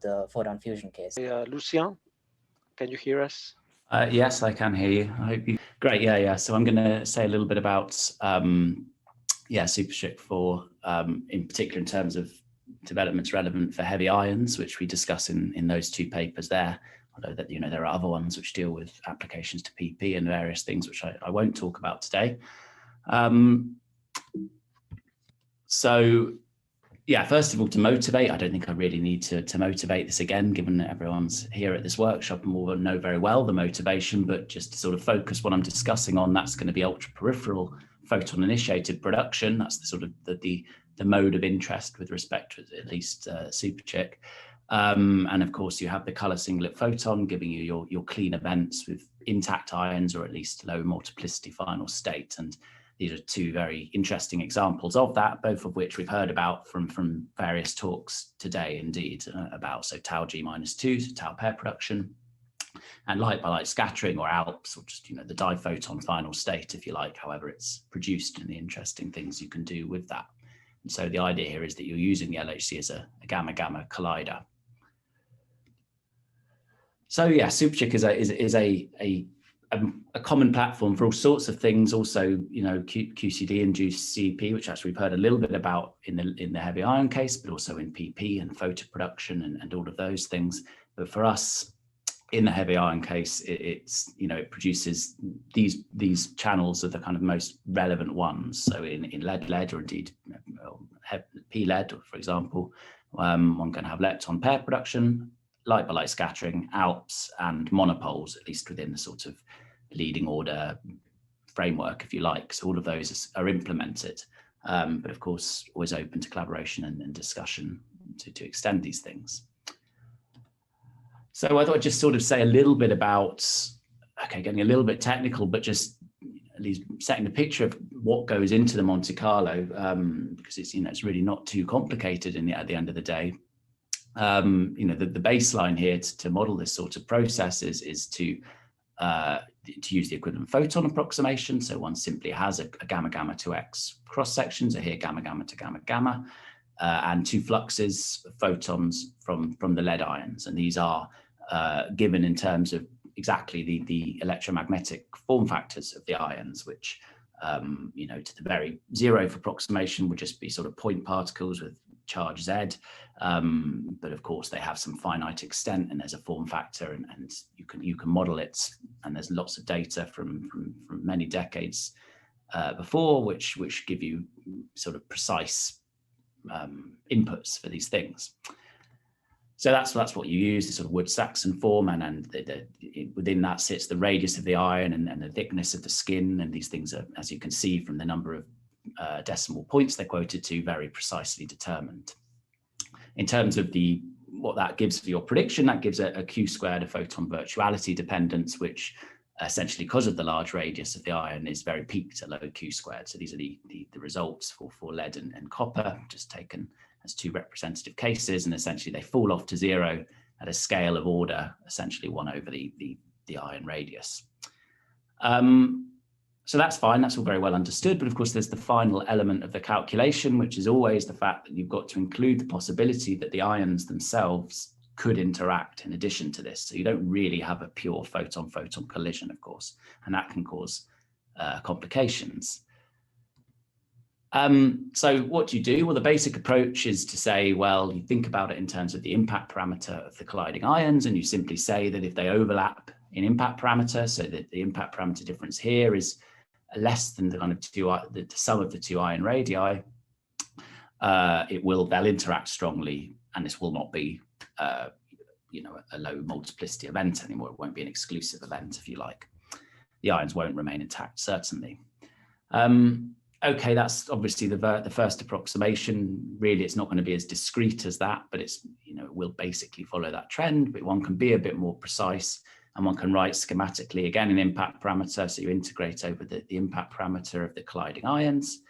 the photon fusion case. Lucian, can you hear us? Yes, I can hear you. I hope you. Great, yeah. So I'm going to say a little bit about SuperChic for, in particular, in terms of developments relevant for heavy ions, which we discuss in those two papers there. Although that there are other ones which deal with applications to PP and various things which I won't talk about today. So yeah, first of all, to motivate, I don't think I really need to motivate this again, given that everyone's here at this workshop and will know very well the motivation, but just to sort of focus what I'm discussing on, that's going to be ultra peripheral photon initiated production. That's the sort of the mode of interest with respect to at least SuperChic. And of course, you have the color singlet photon giving you your clean events with intact ions, or at least low multiplicity final state. And these are two very interesting examples of that, both of which we've heard about from various talks today, indeed, about so tau G-2, so tau pair production, and light by light scattering, or ALPS, or just the diphoton final state, if you like, however it's produced, and the interesting things you can do with that. And so the idea here is that you're using the LHC as a gamma-gamma collider. So yeah, SuperChic is a common platform for all sorts of things. Also, QCD-induced CP, which actually we've heard a little bit about in the heavy ion case, but also in PP and photo production and all of those things. But for us, in the heavy ion case, it produces these channels are the kind of most relevant ones. So in lead, or indeed P-lead, for example, one can have lepton pair production, light by light scattering, ALPS, and monopoles, at least within the sort of leading order framework, if you like. So all of those are implemented, but of course, always open to collaboration and discussion to extend these things. So I thought I'd just sort of say a little bit about, getting a little bit technical, but just at least setting the picture of what goes into the Monte Carlo, because it's really not too complicated at the end of the day. The baseline here to model this sort of process is to use the equivalent photon approximation. So one simply has a gamma-gamma to X cross section, so here gamma-gamma to gamma-gamma, and two fluxes of photons from the lead ions. And these are given in terms of exactly the electromagnetic form factors of the ions, which, to the very zero for approximation would just be sort of point particles with charge Z, but of course they have some finite extent, and there's a form factor, and you can model it, and there's lots of data from many decades before, which give you sort of precise inputs for these things. So that's what you use, the sort of Wood-Saxon form, and within that sits the radius of the ion and the thickness of the skin, and these things are, as you can see from the number of decimal points they're quoted to, very precisely determined. In terms of what that gives for your prediction, that gives a Q-squared of photon virtuality dependence, which essentially, because of the large radius of the ion, is very peaked at low Q-squared. So these are the results for lead and copper, just taken as two representative cases, and essentially they fall off to zero at a scale of order, essentially 1 over the ion radius. So that's fine, that's all very well understood, but of course there's the final element of the calculation, which is always the fact that you've got to include the possibility that the ions themselves could interact in addition to this. So you don't really have a pure photon-photon collision, of course, and that can cause complications. So what do you do? Well, the basic approach is to say, well, you think about it in terms of the impact parameter of the colliding ions, and you simply say that if they overlap in impact parameter, so that the impact parameter difference here is less than the kind of the sum of the two ion radii, they'll interact strongly, and this will not be a low multiplicity event anymore. It won't be an exclusive event, if you like. The ions won't remain intact, certainly. Okay, that's obviously the first approximation. Really, it's not going to be as discrete as that, but it will basically follow that trend. But one can be a bit more precise, and one can write schematically, again, an impact parameter. So you integrate over the impact parameter of the colliding ions.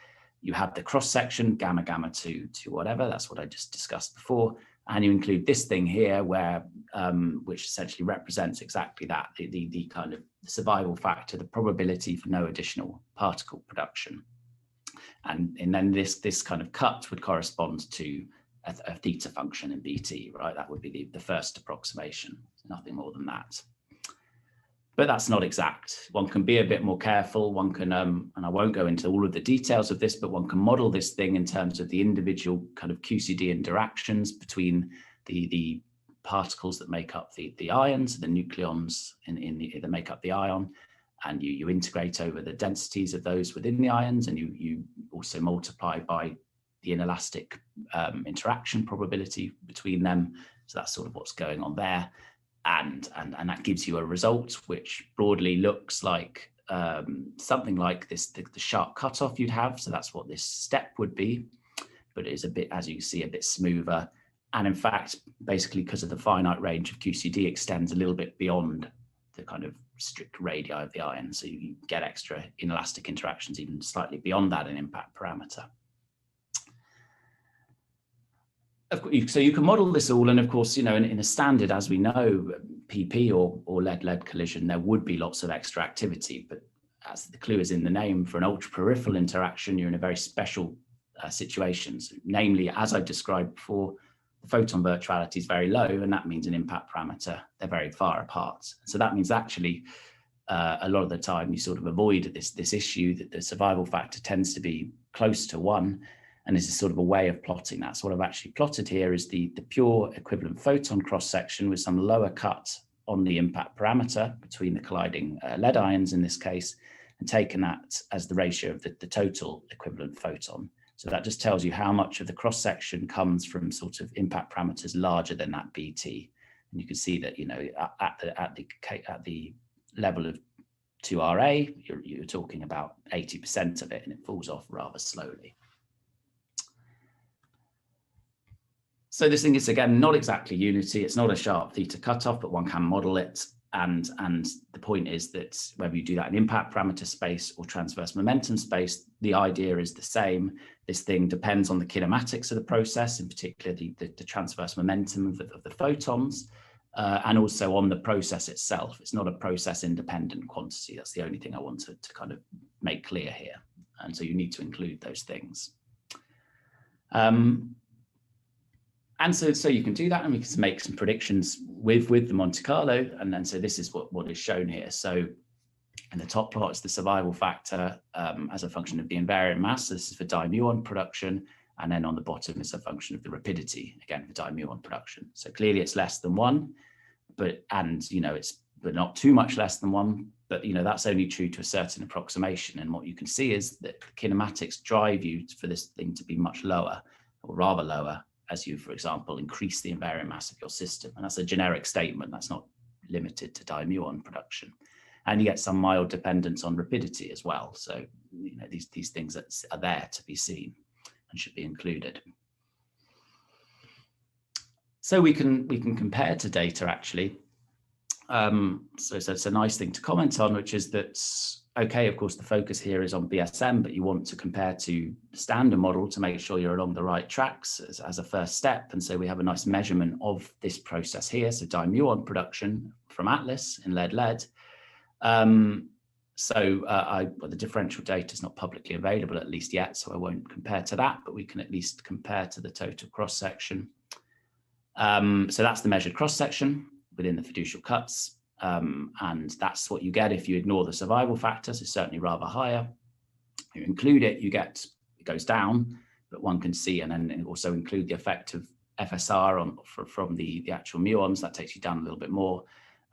You have the cross-section, gamma-gamma to whatever. That's what I just discussed before. And you include this thing here, which essentially represents exactly that, the kind of survival factor, the probability for no additional particle production. And then this kind of cut would correspond to a theta function in BT, right? That would be the first approximation, nothing more than that. But that's not exact. One can be a bit more careful. One can, and I won't go into all of the details of this, but one can model this thing in terms of the individual kind of QCD interactions between the particles that make up the ions, the nucleons that make up the ion, and you integrate over the densities of those within the ions, and you also multiply by the inelastic interaction probability between them. So that's sort of what's going on there. And that gives you a result which broadly looks like something like this, the sharp cutoff you'd have. So that's what this step would be, but it is a bit, as you see, a bit smoother. And in fact, basically because of the finite range of QCD extends a little bit beyond the kind of strict radii of the ion. So you get extra inelastic interactions even slightly beyond that in impact parameter. So you can model this all, and of course, in a standard, as we know, PP or lead-lead collision, there would be lots of extra activity, but as the clue is in the name, for an ultra-peripheral interaction, you're in a very special situations. Namely, as I described before, the photon virtuality is very low, and that means an impact parameter, they're very far apart. So that means actually, a lot of the time you sort of avoid this issue that the survival factor tends to be close to 1. And this is sort of a way of plotting that. So what I've actually plotted here is the pure equivalent photon cross-section with some lower cut on the impact parameter between the colliding lead ions in this case, and taken that as the ratio of the total equivalent photon. So that just tells you how much of the cross-section comes from sort of impact parameters larger than that BT. And you can see that, at the level of 2RA, you're talking about 80% of it, and it falls off rather slowly. So this thing is, again, not exactly unity. It's not a sharp theta cutoff, but one can model it. And the point is that whether you do that in impact parameter space or transverse momentum space, the idea is the same. This thing depends on the kinematics of the process, in particular the transverse momentum of the photons, and also on the process itself. It's not a process independent quantity. That's the only thing I want to kind of make clear here. And so you need to include those things. And so you can do that, and we can make some predictions with the Monte Carlo. And then so this is what is shown here. So in the top plot is the survival factor as a function of the invariant mass. So this is for dimuon production. And then on the bottom is a function of the rapidity, again, for dimuon production. So clearly it's less than 1, but not too much less than 1. But that's only true to a certain approximation. And what you can see is that kinematics drive you for this thing to be much lower, or rather lower, as you, for example, increase the invariant mass of your system. And that's a generic statement. That's not limited to dimuon production. And you get some mild dependence on rapidity as well. So, these things that are there to be seen and should be included. So we can compare to data, actually. So it's a nice thing to comment on, which is that, okay, of course, the focus here is on BSM, but you want to compare to the standard model to make sure you're along the right tracks as a first step. And so we have a nice measurement of this process here. So dimuon production from Atlas in lead-lead. The differential data is not publicly available, at least yet, so I won't compare to that, but we can at least compare to the total cross-section. So that's the measured cross-section within the fiducial cuts. And that's what you get if you ignore the survival factor, so certainly rather higher. You include it, it goes down, but one can see, and then also include the effect of FSR from the actual muons, that takes you down a little bit more,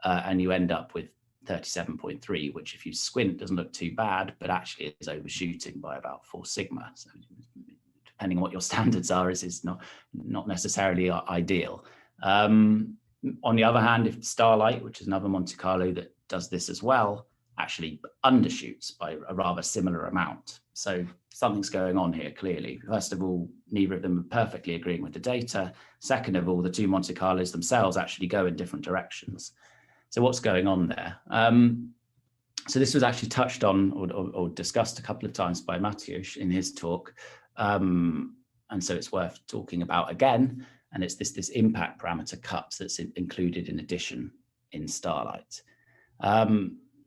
and you end up with 37.3, which if you squint doesn't look too bad, but actually is overshooting by about 4 sigma. So depending on what your standards are, is not necessarily ideal. On the other hand, if Starlight, which is another Monte Carlo that does this as well, actually undershoots by a rather similar amount. So something's going on here, clearly. First of all, neither of them are perfectly agreeing with the data. Second of all, the two Monte Carlos themselves actually go in different directions. So what's going on there? So this was actually touched on or discussed a couple of times by Mateusz in his talk. And so it's worth talking about again. And it's this impact parameter cut that's included in addition in Starlight.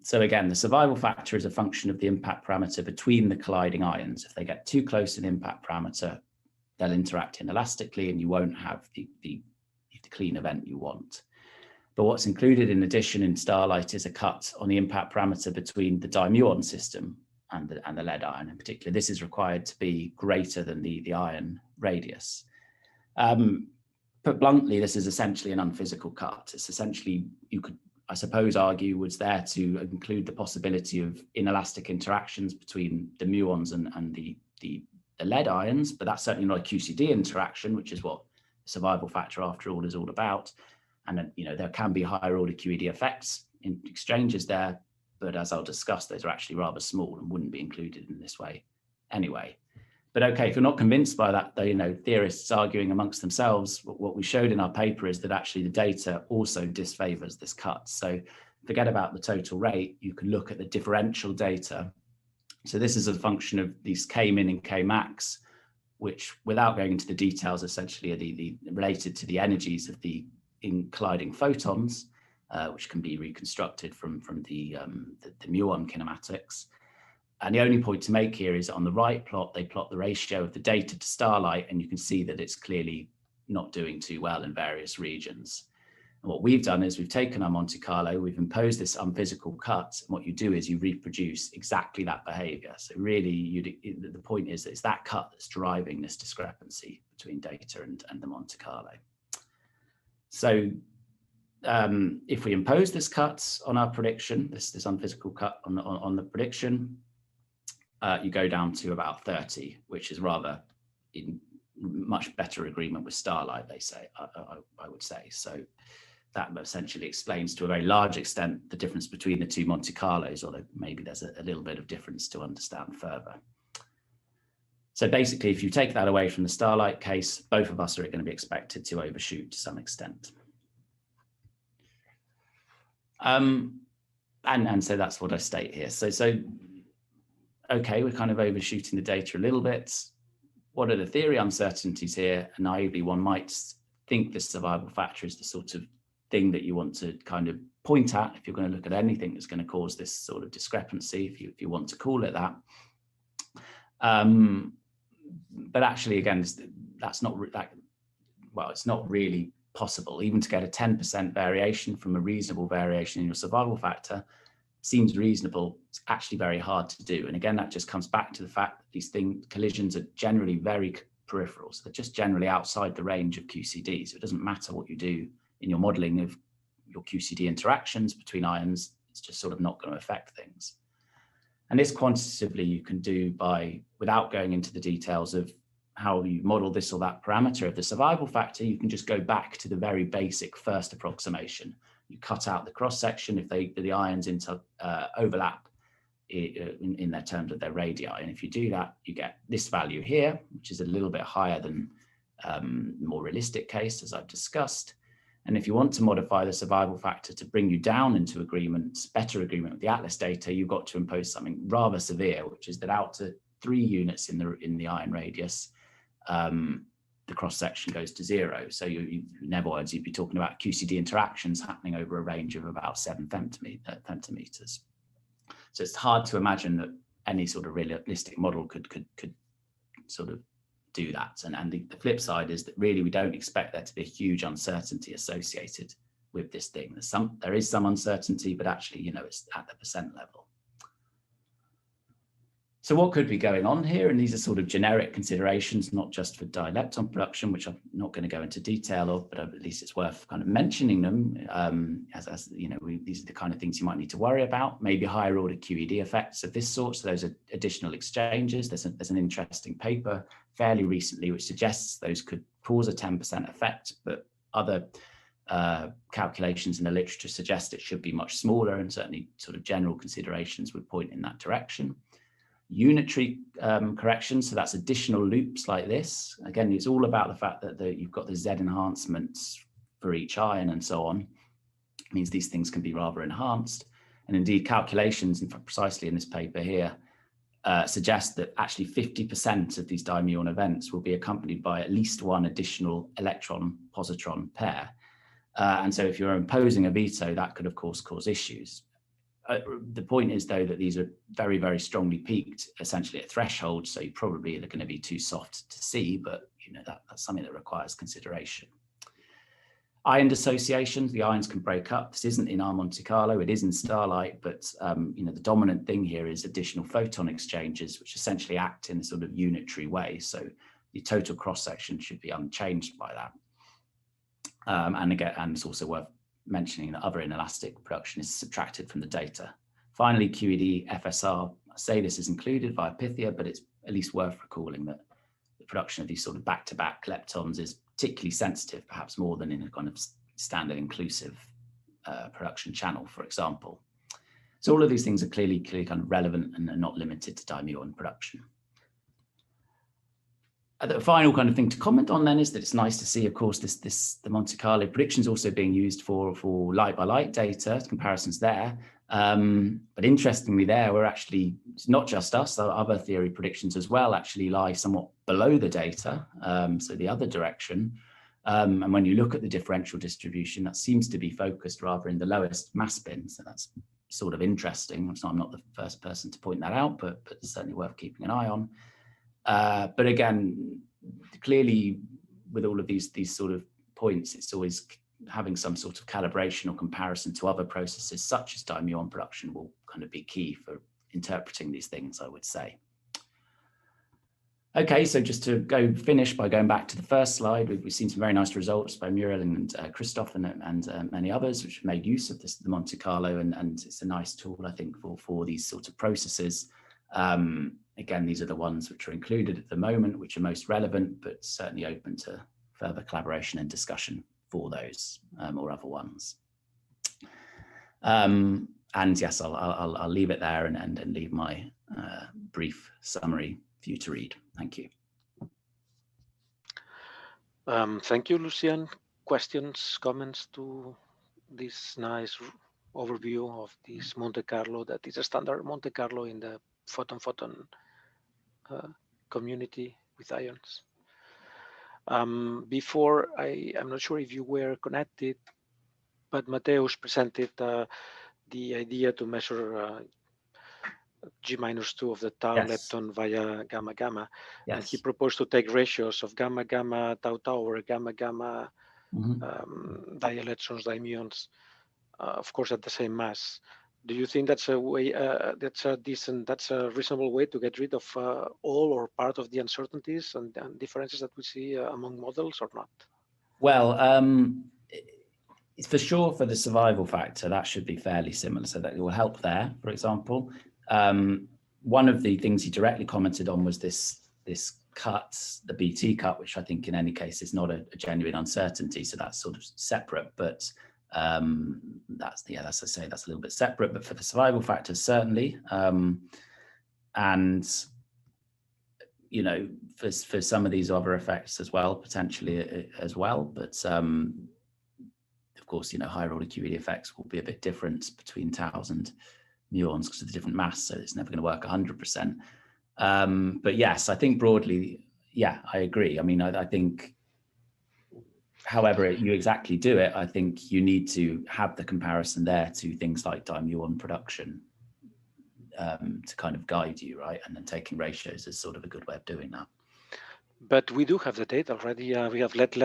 So again, the survival factor is a function of the impact parameter between the colliding ions. If they get too close in impact parameter, they'll interact inelastically and you won't have the clean event you want. But what's included in addition in Starlight is a cut on the impact parameter between the dimuon system and the lead ion in particular. This is required to be greater than the ion radius. Put bluntly, this is essentially an unphysical cut. It's essentially, you could, I suppose, argue was there to include the possibility of inelastic interactions between the muons and the lead ions, but that's certainly not a QCD interaction, which is what survival factor after all is all about. And then, there can be higher order QED effects in exchanges there, but as I'll discuss, those are actually rather small and wouldn't be included in this way anyway. But okay, if you're not convinced by that, though, theorists arguing amongst themselves, what we showed in our paper is that actually the data also disfavors this cut. So forget about the total rate, you can look at the differential data. So this is a function of these K-min and K-max, which, without going into the details, essentially are the related to the energies of the colliding photons, which can be reconstructed from the muon kinematics. And the only point to make here is on the right plot, they plot the ratio of the data to Starlight, and you can see that it's clearly not doing too well in various regions. And what we've done is we've taken our Monte Carlo, we've imposed this unphysical cut, and what you do is you reproduce exactly that behavior. So really, the point is that it's that cut that's driving this discrepancy between data and the Monte Carlo. So if we impose this cut on our prediction, this unphysical cut on the prediction, you go down to about 30, which is rather in much better agreement with Starlight, they say, I would say. So that essentially explains to a very large extent the difference between the two Monte Carlos, although maybe there's a little bit of difference to understand further. So basically, if you take that away from the Starlight case, both of us are going to be expected to overshoot to some extent. And so that's what I state here. So okay, we're kind of overshooting the data a little bit. What are the theory uncertainties here? And naively, one might think the survival factor is the sort of thing that you want to kind of point at if you're going to look at anything that's going to cause this sort of discrepancy, if you want to call it that. But actually, again, that's not that, well, it's not really possible. Even to get a 10% variation from a reasonable variation in your survival factor seems reasonable. It's actually very hard to do. And again, that just comes back to the fact that these collisions are generally very peripheral. So they're just generally outside the range of QCD. So it doesn't matter what you do in your modeling of your QCD interactions between ions, it's just sort of not going to affect things. And this quantitatively you can do without going into the details of how you model this or that parameter of the survival factor. You can just go back to the very basic first approximation. You cut out the cross section if the ions overlap in their terms of their radii. And if you do that, you get this value here, which is a little bit higher than the more realistic case, as I've discussed. And if you want to modify the survival factor to bring you down into better agreement with the Atlas data, you've got to impose something rather severe, which is that out to 3 units in the ion radius, the cross section goes to 0. So in other words, you'd be talking about QCD interactions happening over a range of about 7 femtometers. So it's hard to imagine that any sort of realistic model could sort of do that. And the flip side is that really we don't expect there to be a huge uncertainty associated with this thing. There is some uncertainty, but actually, it's at the percent level. So what could be going on here? And these are sort of generic considerations, not just for dilepton production, which I'm not going to go into detail of, but at least it's worth kind of mentioning them as these are the kind of things you might need to worry about. Maybe higher order QED effects of this sort. So those are additional exchanges. There's an interesting paper fairly recently which suggests those could cause a 10% effect, but other calculations in the literature suggest it should be much smaller, and certainly sort of general considerations would point in that direction. Unitary corrections, so that's additional loops like this. Again, it's all about the fact that you've got the Z enhancements for each ion and so on. It means these things can be rather enhanced. And indeed, calculations, in fact, precisely in this paper here, suggest that actually 50% of these dimuon events will be accompanied by at least one additional electron-positron pair. And so if you're imposing a veto, that could, of course, cause issues. The point is, though, that these are very, very strongly peaked, essentially at threshold, so you probably are going to be too soft to see, but that's something that requires consideration. Ion dissociation, the ions can break up. This isn't in our Monte Carlo, it is in Starlight, but the dominant thing here is additional photon exchanges, which essentially act in a sort of unitary way. So the total cross-section should be unchanged by that. And it's also worth mentioning that other inelastic production is subtracted from the data. Finally, QED FSR, I say this is included via Pythia, but it's at least worth recalling that the production of these sort of back-to-back leptons is particularly sensitive, perhaps more than in a kind of standard inclusive production channel, for example. So all of these things are clearly kind of relevant and are not limited to dimuon production. The final kind of thing to comment on then is that it's nice to see, of course, the Monte Carlo predictions also being used for light by light data, comparisons there. But interestingly there, it's not just us, other theory predictions as well actually lie somewhat below the data, so the other direction. And when you look at the differential distribution, that seems to be focused rather in the lowest mass bin. So that's sort of interesting. So I'm not the first person to point that out, but it's certainly worth keeping an eye on. But again, clearly with all of these sort of points, it's always having some sort of calibration or comparison to other processes such as dimuon production will kind of be key for interpreting these things, I would say. Okay, so just to finish by going back to the first slide, we've seen some very nice results by Muriel and Christoph and many others, which have made use of the Monte Carlo, and it's a nice tool, I think, for these sorts of processes. Again, these are the ones which are included at the moment, which are most relevant, but certainly open to further collaboration and discussion for those or other ones. And yes, I'll leave it there and leave my brief summary for you to read. Thank you. Thank you, Lucian. Questions, comments to this nice overview of this Monte Carlo that is a standard Monte Carlo in the photon community with ions. Before, I'm not sure if you were connected, but Mateusz presented the idea to measure G-2 of the tau lepton via gamma-gamma. Yes. And he proposed to take ratios of gamma-gamma tau-tau or gamma-gamma dielectrons, dimuons, of course, at the same mass. Do you think that's a way, that's a reasonable way to get rid of all or part of the uncertainties and differences that we see among models, or not? Well, it's for sure for the survival factor, that should be fairly similar, so that it will help there, for example. One of the things he directly commented on was this cut, the BT cut, which I think in any case is not a genuine uncertainty, so that's sort of separate, but that's, as I say, that's a little bit separate, but for the survival factors, certainly. And, for some of these other effects as well, potentially as well, but of course, higher order QED effects will be a bit different between taus and muons because of the different mass, so it's never going to work 100%. But yes, I think broadly, yeah, I agree. I mean, I think, however you exactly do it, I think you need to have the comparison there to things like dimuon production to kind of guide you, right? And then taking ratios is sort of a good way of doing that. But we do have the data already. We have let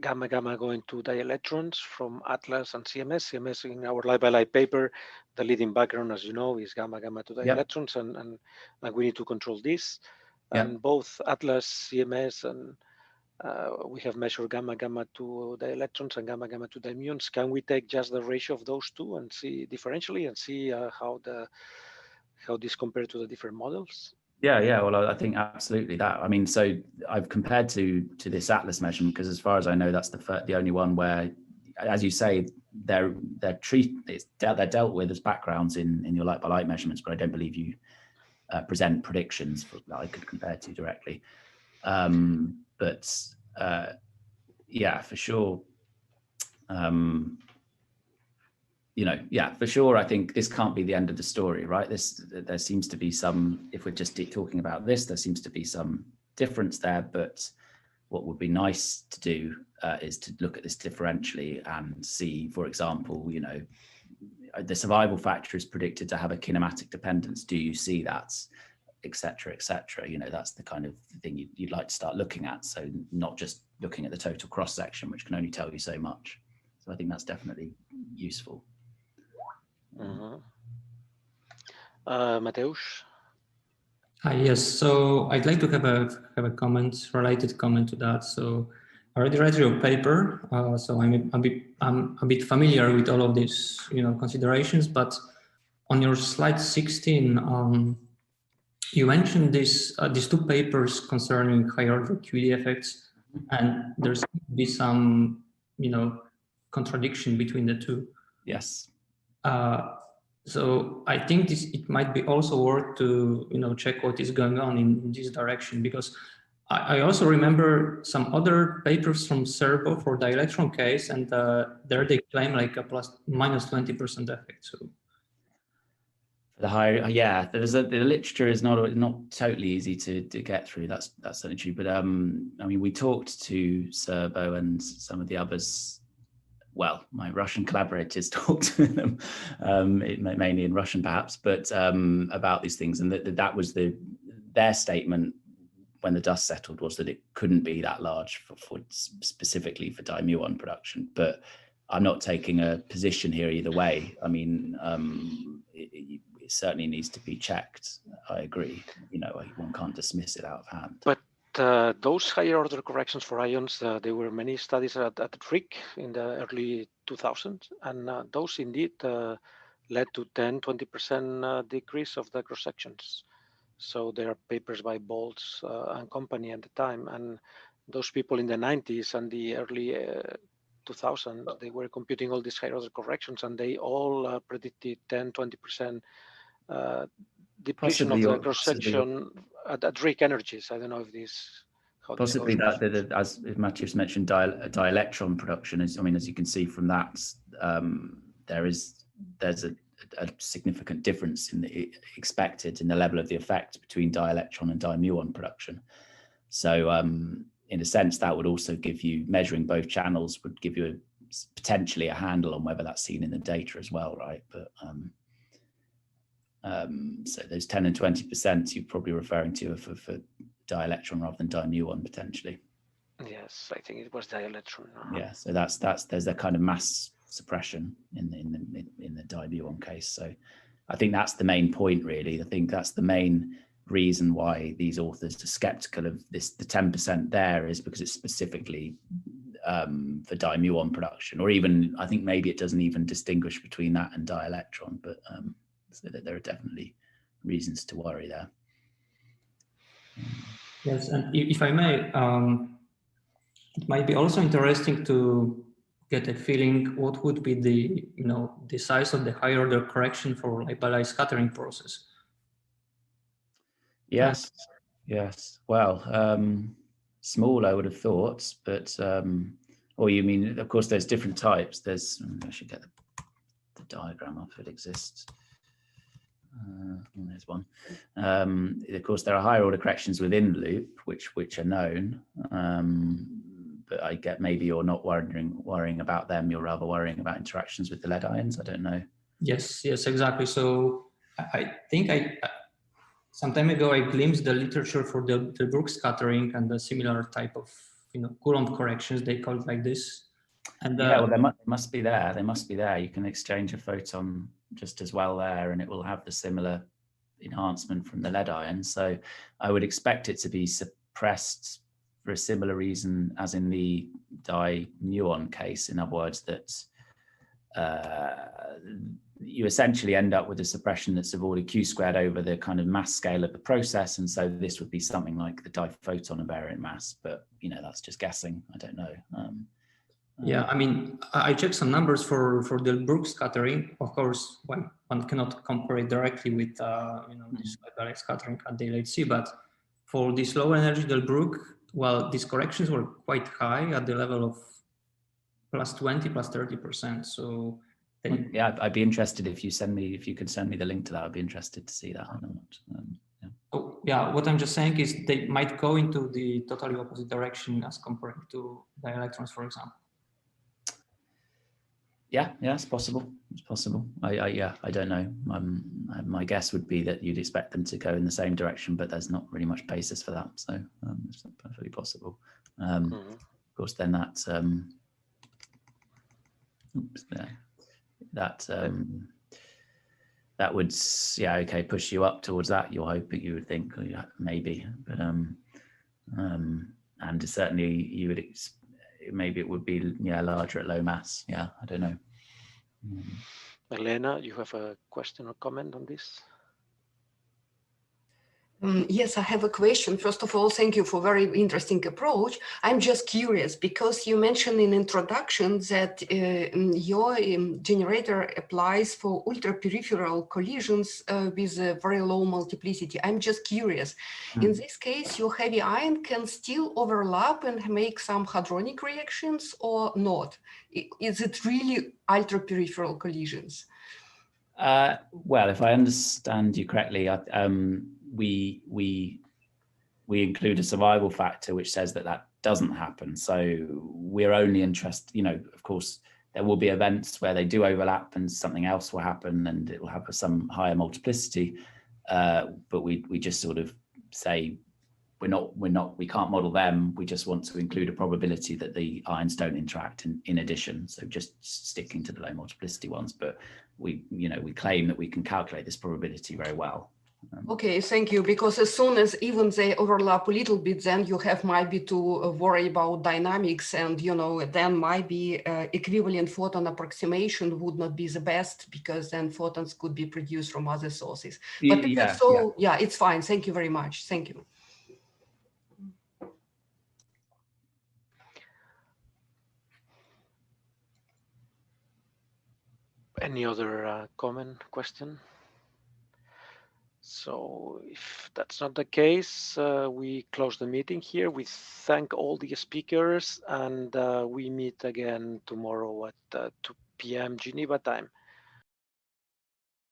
gamma-gamma going to dielectrons from Atlas and CMS. CMS in our light-by-light paper, the leading background, as you know, is gamma-gamma to dielectrons, and we need to control this. And both Atlas, CMS, and we have measured gamma-gamma to dielectrons and gamma-gamma to dimuons. Can we take just the ratio of those two and see differentially and see how this compares to the different models? Yeah. Well, I think absolutely that. I mean, so I've compared to this Atlas measurement because, as far as I know, that's the only one where, as you say, they're dealt with as backgrounds in your light by light measurements, but I don't believe you present predictions that I could compare to directly. But yeah, for sure. For sure, I think this can't be the end of the story, right? There seems to be some, if we're just talking about this, there seems to be some difference there, but what would be nice to do is to look at this differentially and see, for example, the survival factor is predicted to have a kinematic dependence. Do you see that? etc., etc. You know, that's the kind of thing you'd like to start looking at. So not just looking at the total cross section, which can only tell you so much. So I think that's definitely useful. Mateusz? Hi, yes. So I'd like to have a comment, related comment to that. So I already read your paper, so I'm a bit familiar with all of these, considerations. But on your slide 16, you mentioned these two papers concerning higher order QED effects, and there's be some, contradiction between the two. Yes. So I think it might be also worth to check what is going on in this direction, because I also remember some other papers from Serbo for the electron case, and there they claim like a -20% effect. So the higher, yeah, the literature is not totally easy to get through. That's certainly true. But I mean, we talked to Serbo and some of the others. Well, my Russian collaborators talked to them, mainly in Russian perhaps, but about these things, and that was their statement when the dust settled, was that it couldn't be that large for specifically for dimuon production. But I'm not taking a position here either way. I mean, it certainly needs to be checked. I agree. One can't dismiss it out of hand. But those higher order corrections for ions, there were many studies at Chic in the early 2000s, and those indeed led to 10-20% decrease of the cross sections. So there are papers by Boltz and company at the time, and those people in the 90s and the early 2000s, they were computing all these higher order corrections, and they all predicted 10-20% depletion of the cross section at Rick energies. I don't know if this possibly that as Matthias mentioned, dielectron production is. I mean, as you can see from that, there's a significant difference in the expected in the level of the effect between dielectron and dimuon production. So in a sense, that would also give you, measuring both channels would give you potentially a handle on whether that's seen in the data as well, right? But so those 10 and 20% you're probably referring to for dielectron rather than dimuon potentially. Yes, I think it was dielectron. Yeah, so there's a kind of mass suppression in the dimuon case. So I think that's the main point, really. I think that's the main reason why these authors are skeptical of this. The 10% there is because it's specifically for dimuon production, or even I think maybe it doesn't even distinguish between that and dielectron, but so that there are definitely reasons to worry there. Yes, and if I may, it might be also interesting to get a feeling what would be the size of the higher order correction for light scattering process. Yes, yes. Well, small, I would have thought, but or you mean, of course, there's different types. I should get the diagram up if it exists. There's one. Of course, there are higher order corrections within the loop, which are known. But I get maybe you're not worrying about them. You're rather worrying about interactions with the lead ions. I don't know. Yes, exactly. So I think some time ago I glimpsed the literature for the Delbrück scattering and the similar type of Coulomb corrections. They call it like this. And yeah, well, they must be there. They must be there. You can exchange a photon just as well there, and it will have the similar enhancement from the lead ion. So I would expect it to be suppressed for a similar reason as in the dimuon case. In other words, that you essentially end up with a suppression that's of order Q squared over the kind of mass scale of the process. And so this would be something like the diphoton invariant mass, but that's just guessing. I don't know. Yeah, I mean, I checked some numbers for the Delbrück scattering. Of course, one cannot compare it directly with this direct scattering at the LHC, but for this low energy Delbrück, well, these corrections were quite high at the level of +20, +30%. So yeah, I'd be interested if you could send me the link to that. I'd be interested to see that. Oh, yeah, what I'm just saying is they might go into the totally opposite direction as compared to dielectrons, for example. Yeah, it's possible. It's possible. I don't know. My guess would be that you'd expect them to go in the same direction, but there's not really much basis for that. So it's perfectly possible. Of course, then that that would push you up towards that. You're hoping, you would think, maybe, but and certainly you would maybe it would be larger at low mass. I don't know. Elena, you have a question or comment on this? Yes, I have a question. First of all, thank you for very interesting approach. I'm just curious because you mentioned in introduction that your generator applies for ultra-peripheral collisions with a very low multiplicity. I'm just curious. In this case, your heavy ion can still overlap and make some hadronic reactions or not? Is it really ultra-peripheral collisions? Well, if I understand you correctly, we include a survival factor which says that doesn't happen. So we're only interested, of course, there will be events where they do overlap and something else will happen and it will have some higher multiplicity. But we just sort of say we can't model them. We just want to include a probability that the ions don't interact in addition. So just sticking to the low multiplicity ones, but we claim that we can calculate this probability very well. Okay, thank you. Because as soon as even they overlap a little bit, then you have might be to worry about dynamics, and then might be equivalent photon approximation would not be the best because then photons could be produced from other sources. But it's fine. Thank you very much. Thank you. Any other question? So if that's not the case, we close the meeting here. We thank all the speakers and we meet again tomorrow at 2 p.m. Geneva time.